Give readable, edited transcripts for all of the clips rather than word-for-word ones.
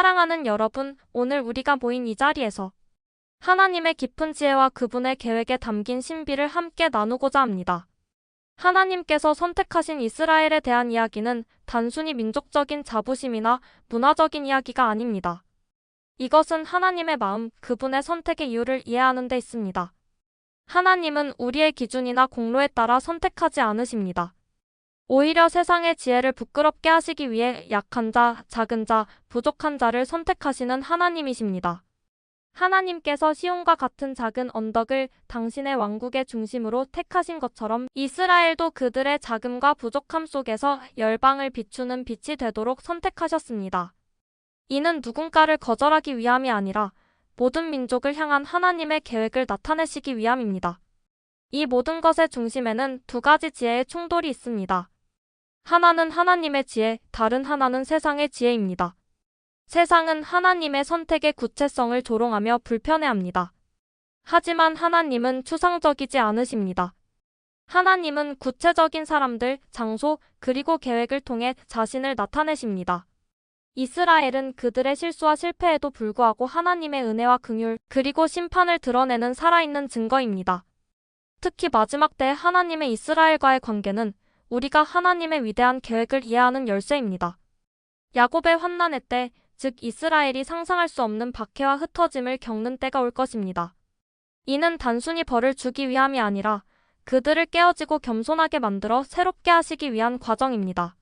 사랑하는 여러분, 오늘 우리가 모인 이 자리에서 하나님의 깊은 지혜와 그분의 계획에 담긴 신비를 함께 나누고자 합니다. 하나님께서 선택하신 이스라엘에 대한 이야기는 단순히 민족적인 자부심이나 문화적인 이야기가 아닙니다. 이것은 하나님의 마음, 그분의 선택의 이유를 이해하는 데 있습니다. 하나님은 우리의 기준이나 공로에 따라 선택하지 않으십니다. 오히려 세상의 지혜를 부끄럽게 하시기 위해 약한 자, 작은 자, 부족한 자를 선택하시는 하나님이십니다. 하나님께서 시온과 같은 작은 언덕을 당신의 왕국의 중심으로 택하신 것처럼 이스라엘도 그들의 작음과 부족함 속에서 열방을 비추는 빛이 되도록 선택하셨습니다. 이는 누군가를 거절하기 위함이 아니라 모든 민족을 향한 하나님의 계획을 나타내시기 위함입니다. 이 모든 것의 중심에는 두 가지 지혜의 충돌이 있습니다. 하나는 하나님의 지혜, 다른 하나는 세상의 지혜입니다. 세상은 하나님의 선택의 구체성을 조롱하며 불편해합니다. 하지만 하나님은 추상적이지 않으십니다. 하나님은 구체적인 사람들, 장소, 그리고 계획을 통해 자신을 나타내십니다. 이스라엘은 그들의 실수와 실패에도 불구하고 하나님의 은혜와 긍휼, 그리고 심판을 드러내는 살아있는 증거입니다. 특히 마지막 때 하나님의 이스라엘과의 관계는 우리가 하나님의 위대한 계획을 이해하는 열쇠입니다. 야곱의 환난의 때, 즉 이스라엘이 상상할 수 없는 박해와 흩어짐을 겪는 때가 올 것입니다. 이는 단순히 벌을 주기 위함이 아니라 그들을 깨어지고 겸손하게 만들어 새롭게 하시기 위한 과정입니다.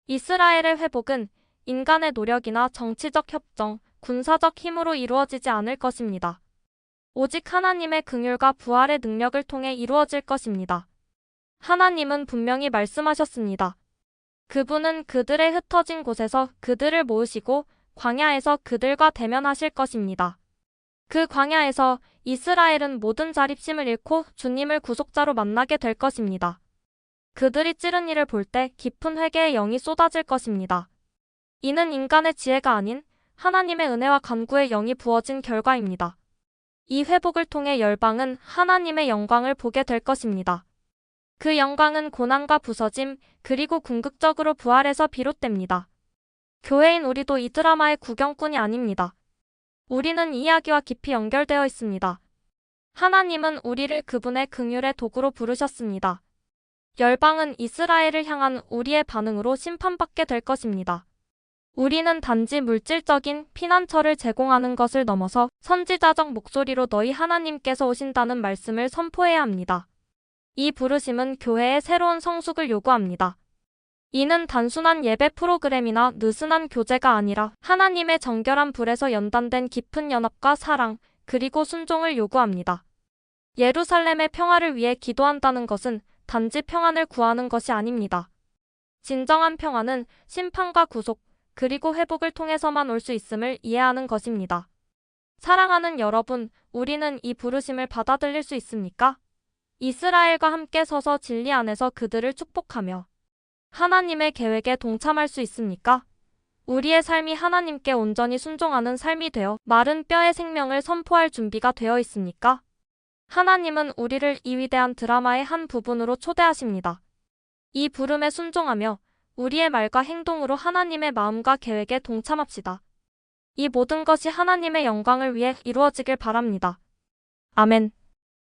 이스라엘의 회복은 인간의 노력이나 정치적 협정, 군사적 힘으로 이루어지지 않을 것입니다. 오직 하나님의 긍휼과 부활의 능력을 통해 이루어질 것입니다. 하나님은 분명히 말씀하셨습니다. 그분은 그들의 흩어진 곳에서 그들을 모으시고 광야에서 그들과 대면하실 것입니다. 그 광야에서 이스라엘은 모든 자립심을 잃고 주님을 구속자로 만나게 될 것입니다. 그들이 찌른 이를 볼 때 깊은 회개의 영이 쏟아질 것입니다. 이는 인간의 지혜가 아닌 하나님의 은혜와 간구의 영이 부어진 결과입니다. 이 회복을 통해 열방은 하나님의 영광을 보게 될 것입니다. 그 영광은 고난과 부서짐, 그리고 궁극적으로 부활에서 비롯됩니다. 교회인 우리도 이 드라마의 구경꾼이 아닙니다. 우리는 이 이야기와 깊이 연결되어 있습니다. 하나님은 우리를 그분의 긍휼의 도구로 부르셨습니다. 열방은 이스라엘을 향한 우리의 반응으로 심판받게 될 것입니다. 우리는 단지 물질적인 피난처를 제공하는 것을 넘어서 선지자적 목소리로 너희 하나님께서 오신다는 말씀을 선포해야 합니다. 이 부르심은 교회의 새로운 성숙을 요구합니다. 이는 단순한 예배 프로그램이나 느슨한 교제가 아니라 하나님의 정결한 불에서 연단된 깊은 연합과 사랑, 그리고 순종을 요구합니다. 예루살렘의 평화를 위해 기도한다는 것은 단지 평안을 구하는 것이 아닙니다. 진정한 평화는 심판과 구속, 그리고 회복을 통해서만 올 수 있음을 이해하는 것입니다. 사랑하는 여러분, 우리는 이 부르심을 받아들일 수 있습니까? 이스라엘과 함께 서서 진리 안에서 그들을 축복하며 하나님의 계획에 동참할 수 있습니까? 우리의 삶이 하나님께 온전히 순종하는 삶이 되어 마른 뼈의 생명을 선포할 준비가 되어 있습니까? 하나님은 우리를 이 위대한 드라마의 한 부분으로 초대하십니다. 이 부름에 순종하며 우리의 말과 행동으로 하나님의 마음과 계획에 동참합시다. 이 모든 것이 하나님의 영광을 위해 이루어지길 바랍니다. 아멘.